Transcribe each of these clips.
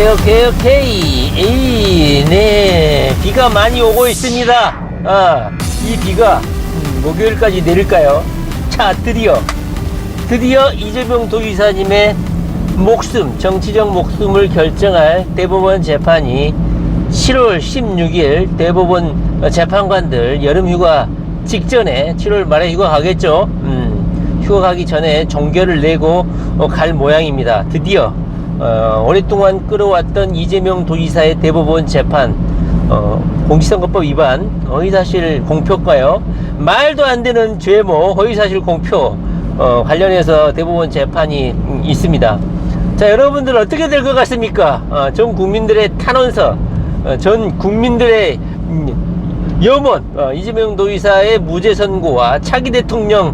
오케이. 네, 비가 많이 오고 있습니다. 이 비가 목요일까지 내릴까요? 자, 드디어 이재명 도지사님의 목숨, 정치적 목숨을 결정할 대법원 재판이 7월 16일 대법원 재판관들 여름휴가 직전에 7월 말에 휴가가겠죠. 휴가 가기 전에 종결을 내고 갈 모양입니다. 드디어 오랫동안 끌어왔던 이재명 도지사의 대법원 재판, 공직선거법 위반, 허위사실 공표가요, 말도 안 되는 죄모 허위사실 공표 관련해서 대법원 재판이 있습니다. 자, 여러분들 어떻게 될 것 같습니까? 전 국민들의 탄원서, 전 국민들의 염원, 이재명 도지사의 무죄 선고와 차기 대통령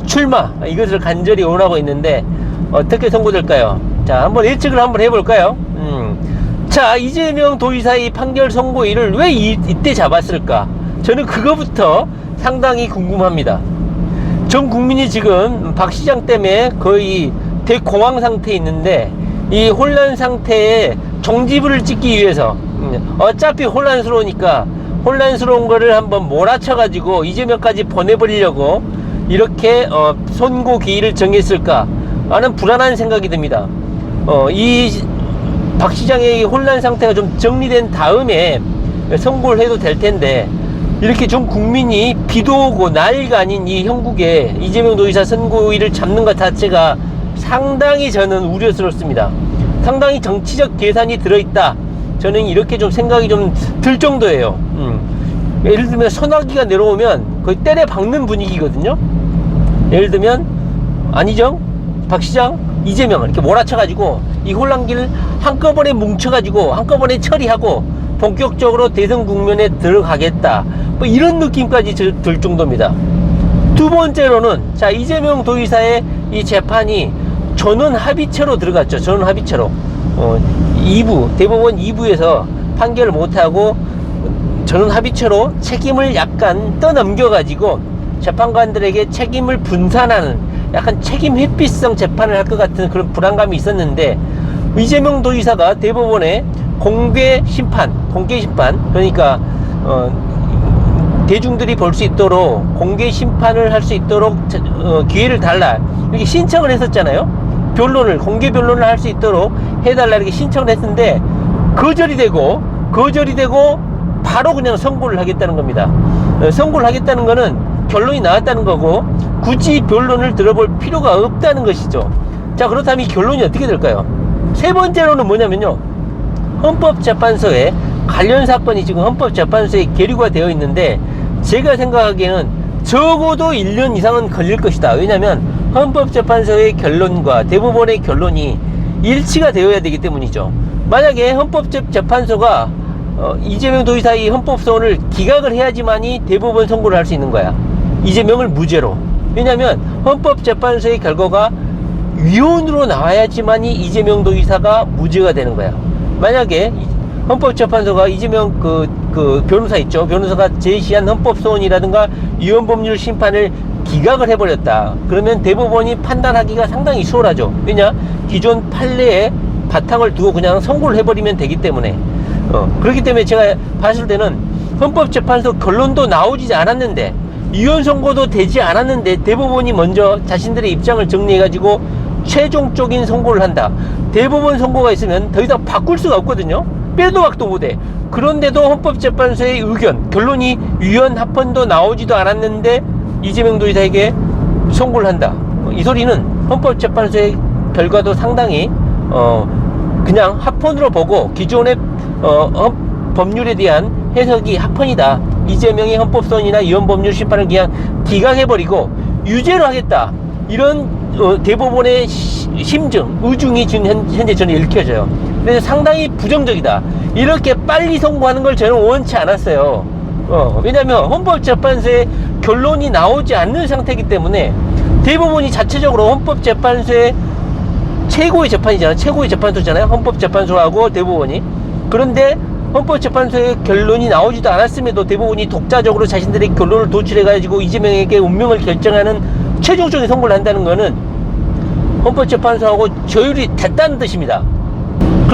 출마, 이것을 간절히 원하고 있는데 어떻게 선고될까요? 자, 한번 예측을 한번 해볼까요? 자, 이재명 도지사의 판결 선고일을 왜 이때 잡았을까? 저는 그거부터 상당히 궁금합니다. 전 국민이 지금 박 시장 때문에 거의 대공황 상태에 있는데, 이 혼란 상태에 종지부를 찍기 위해서 어차피 혼란스러우니까 혼란스러운 거를 한번 몰아쳐 가지고 이재명까지 보내버리려고 이렇게 선고 기일을 정했을까 하는 불안한 생각이 듭니다. 이 박 시장의 혼란 상태가 좀 정리된 다음에 선고를 해도 될 텐데, 이렇게 좀 국민이 비도 오고 난리가 아닌 이 형국에 이재명 도지사 선고일을 잡는 것 자체가 상당히 저는 우려스럽습니다. 상당히 정치적 계산이 들어있다, 저는 이렇게 좀 생각이 좀 들 정도예요. 예를 들면 소나기가 내려오면 거의 때려 박는 분위기거든요. 예를 들면 안희정, 박 시장, 이재명을 이렇게 몰아쳐가지고 이 혼란기를 한꺼번에 뭉쳐가지고 한꺼번에 처리하고 본격적으로 대선 국면에 들어가겠다, 뭐 이런 느낌까지 들 정도입니다. 두 번째로는, 자, 이재명 도지사의 이 재판이 전원 합의체로 들어갔죠. 전원 합의체로 2부, 대법원 2부에서 판결을 못하고 전원 합의체로 책임을 약간 떠넘겨가지고 재판관들에게 책임을 분산하는 약간 책임 회피성 재판을 할 것 같은 그런 불안감이 있었는데, 이재명 도지사가 대법원에 공개 심판, 그러니까 대중들이 볼 수 있도록 공개 심판을 할 수 있도록 기회를 달라, 이렇게 신청을 했었잖아요. 공개 변론을 할 수 있도록 해달라, 이렇게 신청을 했는데 거절이 되고 바로 그냥 선고를 하겠다는 겁니다. 선고를 하겠다는 거는 결론이 나왔다는 거고 굳이 변론을 들어볼 필요가 없다는 것이죠. 자, 그렇다면 이 결론이 어떻게 될까요? 세 번째로는 뭐냐면요, 헌법재판소에 관련 사건이 지금 헌법재판소에 계류가 되어 있는데, 제가 생각하기에는 적어도 1년 이상은 걸릴 것이다. 왜냐하면 헌법재판소의 결론과 대법원의 결론이 일치가 되어야 되기 때문이죠. 만약에 헌법재판소가 이재명 도지사의 헌법소원을 기각을 해야지만이 대법원 선고를 할 수 있는 거야, 이재명을 무죄로. 왜냐하면 헌법재판소의 결과가 위헌으로 나와야지만이 이재명 도지사가 무죄가 되는 거야. 만약에 헌법재판소가 이재명 그 변호사 있죠, 변호사가 제시한 헌법소원이라든가 위헌법률 심판을 기각을 해버렸다, 그러면 대법원이 판단하기가 상당히 수월하죠. 왜냐, 기존 판례에 바탕을 두고 그냥 선고를 해버리면 되기 때문에. 그렇기 때문에 제가 봤을 때는 헌법재판소 결론도 나오지 않았는데, 위헌 선고도 되지 않았는데 대법원이 먼저 자신들의 입장을 정리해가지고 최종적인 선고를 한다. 대법원 선고가 있으면 더 이상 바꿀 수가 없거든요. 빼도 박도 못해. 그런데도 헌법재판소의 의견, 결론이 위헌 합헌도 나오지도 않았는데 이재명 도지사에게 선고를 한다. 이 소리는 헌법재판소의 결과도 상당히 그냥 합헌으로 보고 기존의 법률에 대한 해석이 합헌이다, 이재명의 헌법소원이나 위헌법률 심판을 그냥 기각해버리고 유죄로 하겠다, 이런 대법원의 심증, 의중이 지금 현재 저는 읽혀져요. 그래서 상당히 부정적이다. 이렇게 빨리 선고하는 걸 저는 원치 않았어요. 왜냐하면 헌법재판소의 결론이 나오지 않는 상태이기 때문에 대법원이 자체적으로 헌법재판소의 최고의 재판이잖아요. 최고의 재판소잖아요, 헌법재판소하고 대법원이. 그런데 헌법재판소의 결론이 나오지도 않았음에도 대법원이 독자적으로 자신들의 결론을 도출해가지고 이재명에게 운명을 결정하는 최종적인 선고를 한다는 것은 헌법재판소하고 조율이 됐다는 뜻입니다.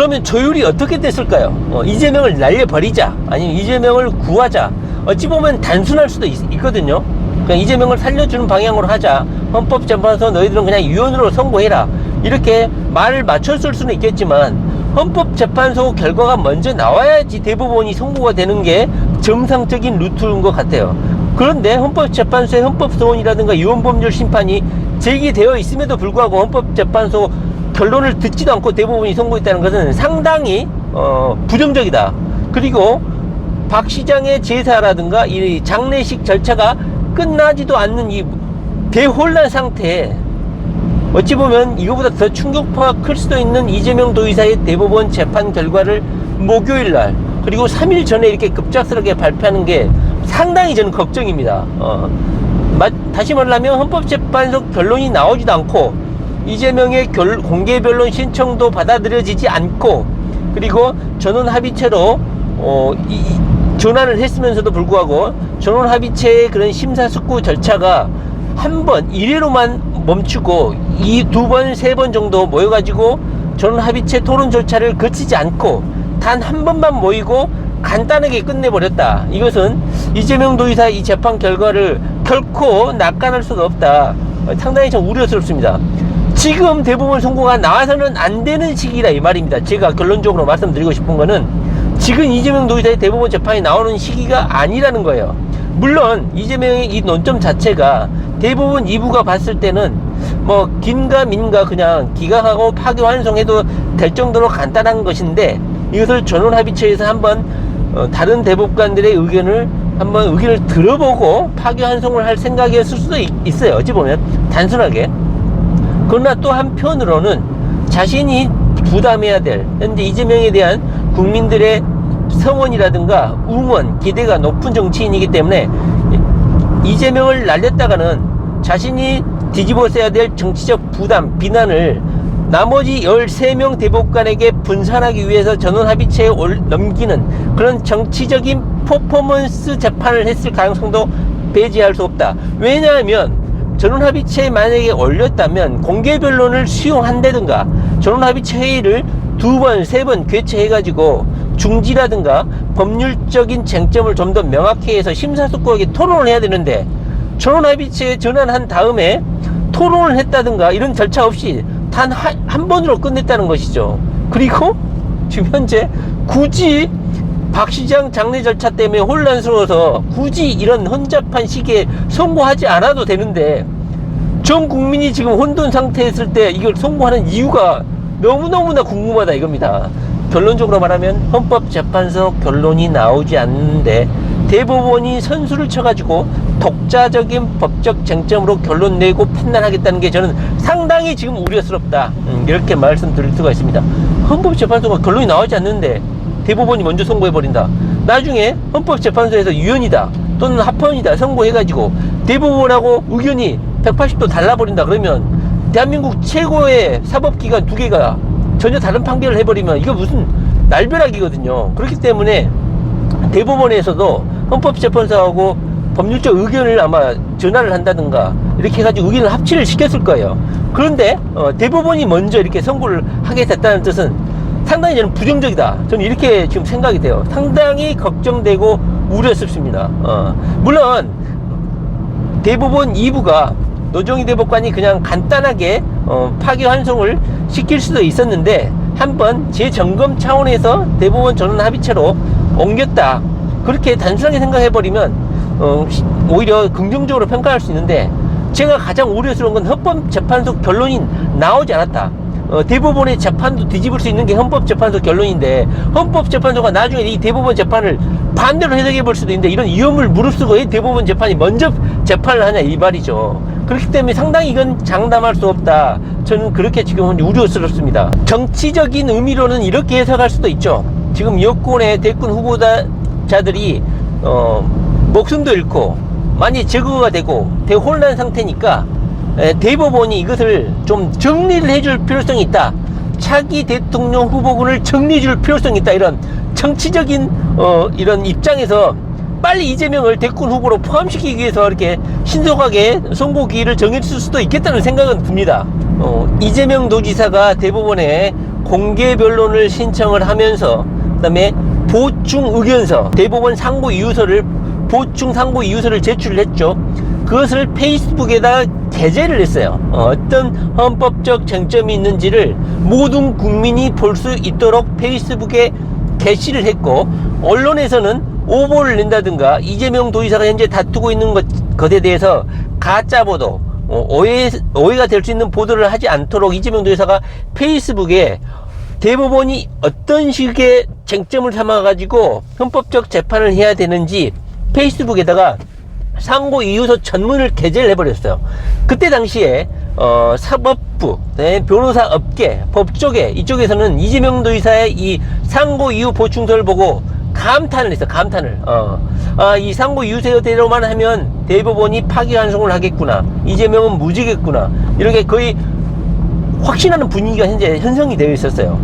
그러면 조율이 어떻게 됐을까요? 이재명을 날려버리자, 아니면 이재명을 구하자. 어찌 보면 단순할 수도 있거든요. 그냥 이재명을 살려주는 방향으로 하자. 헌법재판소 너희들은 그냥 유언으로 선고해라. 이렇게 말을 맞췄을 수는 있겠지만, 헌법재판소 결과가 먼저 나와야지 대법원이 선고가 되는 게 정상적인 루트인 것 같아요. 그런데 헌법재판소의 헌법소원이라든가 유언법률 심판이 제기되어 있음에도 불구하고 헌법재판소 결론을 듣지도 않고 대법원이 선고했다는 것은 상당히 부정적이다. 그리고 박 시장의 제사라든가 이 장례식 절차가 끝나지도 않는 이 대혼란 상태에 어찌 보면 이거보다 더 충격파가 클 수도 있는 이재명 도지사의 대법원 재판 결과를 목요일날 그리고 3일 전에 이렇게 급작스럽게 발표하는 게 상당히 저는 걱정입니다. 다시 말하면 헌법재판소 결론이 나오지도 않고 이재명의 공개 변론 신청도 받아들여지지 않고 그리고 전원합의체로 전환을 했으면서도 불구하고 전원합의체의 그런 심사숙고 절차가 한 번 1회로만 멈추고 이 2번, 3번 정도 모여가지고 전원합의체 토론 절차를 거치지 않고 단 한 번만 모이고 간단하게 끝내버렸다. 이것은 이재명 도지사 이 재판 결과를 결코 낙관할 수가 없다. 상당히 좀 우려스럽습니다. 지금 대법원 선고가 나와서는 안 되는 시기라 이 말입니다. 제가 결론적으로 말씀드리고 싶은 거는 지금 이재명 도지사의 대법원 재판이 나오는 시기가 아니라는 거예요. 물론 이재명의 이 논점 자체가 대법원 2부가 봤을 때는 뭐 긴가 민가 그냥 기각하고 파기환송해도 될 정도로 간단한 것인데 이것을 전원합의체에서 한번 다른 대법관들의 의견을 들어보고 파기환송을 할 생각이었을 수도 있어요. 어찌 보면 단순하게. 그러나 또 한편으로는 자신이 부담해야 될 현재 이재명에 대한 국민들의 성원이라든가 응원, 기대가 높은 정치인이기 때문에 이재명을 날렸다가는 자신이 뒤집어 써야 될 정치적 부담, 비난을 나머지 13명 대법관에게 분산하기 위해서 전원합의체에 넘기는 그런 정치적인 퍼포먼스 재판을 했을 가능성도 배제할 수 없다. 왜냐하면 전원합의체에 만약에 올렸다면 공개변론을 수용한다든가 전원합의체 회의를 2번, 3번 개최해가지고 중지라든가 법률적인 쟁점을 좀 더 명확히 해서 심사숙고하게 토론을 해야 되는데 전원합의체에 전환한 다음에 토론을 했다든가 이런 절차 없이 단 한 번으로 끝냈다는 것이죠. 그리고 지금 현재 굳이 박 시장 장례 절차 때문에 혼란스러워서 굳이 이런 혼잡한 시기에 선고하지 않아도 되는데 전 국민이 지금 혼돈 상태였을 때 이걸 선고하는 이유가 너무너무나 궁금하다 이겁니다. 결론적으로 말하면 헌법재판소 결론이 나오지 않는데 대법원이 선수를 쳐가지고 독자적인 법적 쟁점으로 결론 내고 판단하겠다는 게 저는 상당히 지금 우려스럽다. 이렇게 말씀드릴 수가 있습니다. 헌법재판소가 결론이 나오지 않는데 대법원이 먼저 선고해버린다. 나중에 헌법재판소에서 유언이다 또는 합헌이다 선고해가지고 대법원하고 의견이 180도 달라버린다 그러면 대한민국 최고의 사법기관 2개가 전혀 다른 판결을 해버리면 이거 무슨 날벼락이거든요. 그렇기 때문에 대법원에서도 헌법재판소하고 법률적 의견을 아마 전화를 한다든가 이렇게 해가지고 의견을 합치를 시켰을 거예요. 그런데 대법원이 먼저 이렇게 선고를 하게 됐다는 뜻은 상당히 저는 부정적이다. 저는 이렇게 지금 생각이 돼요. 상당히 걱정되고 우려스럽습니다. 물론 대법원 2부가 노정희 대법관이 그냥 간단하게 파기환송을 시킬 수도 있었는데 한번 재점검 차원에서 대법원 전원합의체로 옮겼다. 그렇게 단순하게 생각해버리면 오히려 긍정적으로 평가할 수 있는데 제가 가장 우려스러운 건 헌법재판소 결론이 나오지 않았다. 대법원의 재판도 뒤집을 수 있는 게 헌법재판소 결론인데 헌법재판소가 나중에 이 대법원 재판을 반대로 해석해 볼 수도 있는데 이런 위험을 무릅쓰고 이 대법원 재판이 먼저 재판을 하냐 이 말이죠. 그렇기 때문에 상당히 이건 장담할 수 없다. 저는 그렇게 지금 우려스럽습니다. 정치적인 의미로는 이렇게 해석할 수도 있죠. 지금 여권의 대권 후보자들이 목숨도 잃고 많이 제거가 되고 대혼란 상태니까 대법원이 이것을 좀 정리를 해줄 필요성이 있다. 차기 대통령 후보군을 정리해 줄 필요성이 있다. 이런 정치적인 이런 입장에서 빨리 이재명을 대권 후보로 포함시키기 위해서 이렇게 신속하게 선고 기일을 정했을 수도 있겠다는 생각은 듭니다. 이재명 도지사가 대법원에 공개 변론을 신청을 하면서 그다음에 보충 의견서, 대법원 상고 이유서를 보충 상고 이유서를 제출을 했죠. 그것을 페이스북에다가 게재를 했어요. 어떤 헌법적 쟁점이 있는지를 모든 국민이 볼 수 있도록 페이스북에 게시를 했고, 언론에서는 오보를 낸다든가 이재명 도지사가 현재 다투고 있는 것에 대해서 가짜 보도, 오해가 될 수 있는 보도를 하지 않도록 이재명 도지사가 페이스북에 대법원이 어떤 식의 쟁점을 삼아가지고 헌법적 재판을 해야 되는지 페이스북에다가 상고 이유서 전문을 게재를 해버렸어요. 그때 당시에 사법부, 변호사 업계, 법조계 이쪽에서는 이재명 도지사의 이 상고 이유 보충서를 보고 감탄을 했어. 감탄을. 이 상고 이유서대로만 하면 대법원이 파기환송을 하겠구나, 이재명은 무죄겠구나, 이렇게 거의 확신하는 분위기가 현재 형성이 되어 있었어요.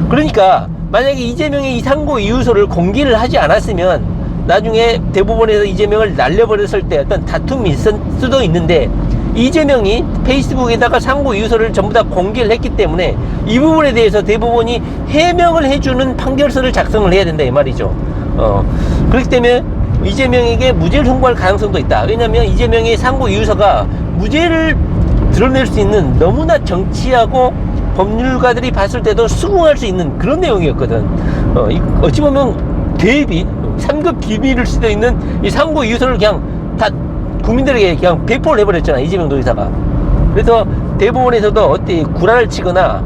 그러니까 만약에 이재명의 이 상고 이유서를 공개를 하지 않았으면 나중에 대법원에서 이재명을 날려버렸을 때 어떤 다툼이 있을 수도 있는데, 이재명이 페이스북에다가 상고 이유서를 전부 다 공개를 했기 때문에 이 부분에 대해서 대법원이 해명을 해주는 판결서를 작성을 해야 된다 이 말이죠. 그렇기 때문에 이재명에게 무죄를 선고할 가능성도 있다. 왜냐하면 이재명의 상고 이유서가 무죄를 드러낼 수 있는 너무나 정치하고 법률가들이 봤을 때도 수긍할 수 있는 그런 내용이었거든. 어찌 보면 대비 3급 기밀일 수도 있는 이 상고 이유서를 그냥 다 국민들에게 그냥 배포를 해버렸잖아, 이재명 도지사가. 그래서 대법원에서도 어때 구라를 치거나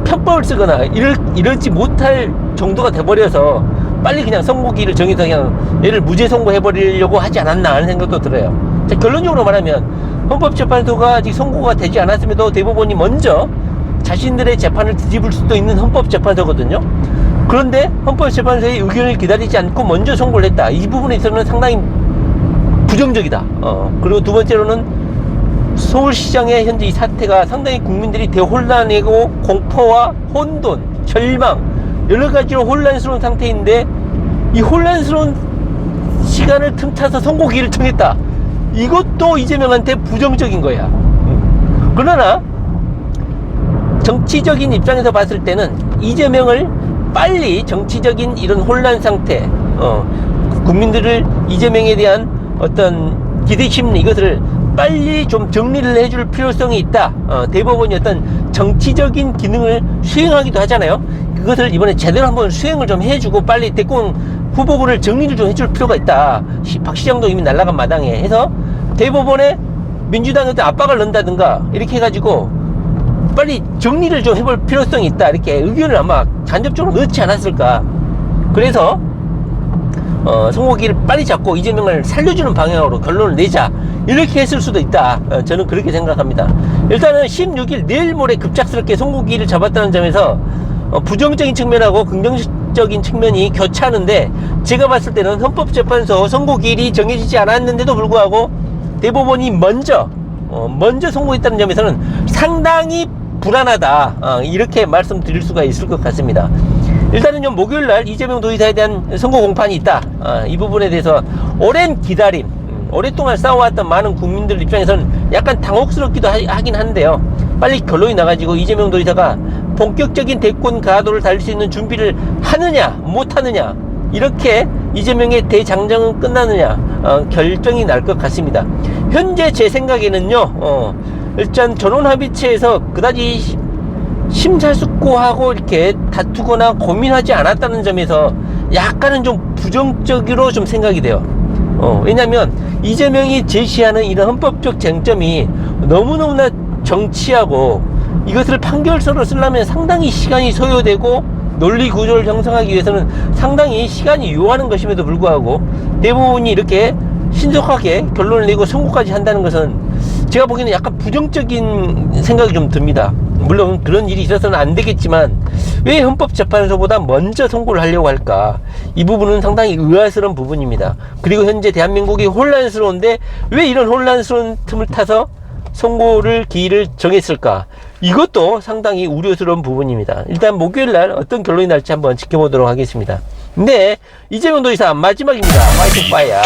편법을 쓰거나 이럴지 못할 정도가 돼버려서 빨리 그냥 선고기를 정해서 그냥 얘를 무죄 선고해버리려고 하지 않았나 하는 생각도 들어요. 자, 결론적으로 말하면 헌법재판소가 아직 선고가 되지 않았음에도 대법원이 먼저 자신들의 재판을 뒤집을 수도 있는 헌법재판소거든요. 그런데 헌법재판소의 의견을 기다리지 않고 먼저 선고를 했다. 이 부분에 있어서는 상당히 부정적이다. 그리고 두 번째로는 서울시장의 현재 이 사태가 상당히 국민들이 대혼란이고 공포와 혼돈, 절망, 여러 가지로 혼란스러운 상태인데 이 혼란스러운 시간을 틈타서 선고기를 정했다. 이것도 이재명한테 부정적인 거야. 그러나 정치적인 입장에서 봤을 때는 이재명을 빨리 정치적인 이런 혼란 상태, 국민들을 이재명에 대한 어떤 기대심리, 이것을 빨리 좀 정리를 해줄 필요성이 있다. 대법원이 어떤 정치적인 기능을 수행하기도 하잖아요. 그것을 이번에 제대로 한번 수행을 좀 해주고 빨리 대권 후보군을 정리를 좀 해줄 필요가 있다. 박 시장도 이미 날아간 마당에 해서 대법원에 민주당한테 압박을 넣는다든가 이렇게 해가지고 빨리 정리를 좀 해볼 필요성이 있다. 이렇게 의견을 아마 간접적으로 넣지 않았을까. 그래서 선고기를 빨리 잡고 이재명을 살려주는 방향으로 결론을 내자, 이렇게 했을 수도 있다. 저는 그렇게 생각합니다. 일단은 16일 내일 모레 급작스럽게 선고기를 잡았다는 점에서 부정적인 측면하고 긍정적인 측면이 교차하는데, 제가 봤을 때는 헌법재판소 선고기일이 정해지지 않았는데도 불구하고 대법원이 먼저 선고했다는 점에서는 상당히 불안하다. 이렇게 말씀드릴 수가 있을 것 같습니다. 일단은 좀 목요일날 이재명 도지사에 대한 선고 공판이 있다. 이 부분에 대해서 오랜 기다림, 오랫동안 싸워왔던 많은 국민들 입장에서는 약간 당혹스럽기도 하긴 한데요. 빨리 결론이 나가지고 이재명 도지사가 본격적인 대권 가도를 달릴 수 있는 준비를 하느냐 못하느냐, 이렇게 이재명의 대장정은 끝나느냐 결정이 날 것 같습니다. 현재 제 생각에는요, 일단 전원합의체에서 그다지 심사숙고하고 이렇게 다투거나 고민하지 않았다는 점에서 약간은 좀 부정적으로 좀 생각이 돼요. 왜냐면 이재명이 제시하는 이런 헌법적 쟁점이 너무너무나 정치하고, 이것을 판결서로 쓰려면 상당히 시간이 소요되고 논리 구조를 형성하기 위해서는 상당히 시간이 요하는 것임에도 불구하고 대부분이 이렇게 신속하게 결론을 내고 선고까지 한다는 것은 제가 보기에는 약간 부정적인 생각이 좀 듭니다. 물론 그런 일이 있어서는 안 되겠지만 왜 헌법재판소보다 먼저 선고를 하려고 할까? 이 부분은 상당히 의아스러운 부분입니다. 그리고 현재 대한민국이 혼란스러운데 왜 이런 혼란스러운 틈을 타서 선고를 기일을 정했을까? 이것도 상당히 우려스러운 부분입니다. 일단 목요일날 어떤 결론이 날지 한번 지켜보도록 하겠습니다. 네, 이재명 도지사 마지막입니다. 화이팅 파이어.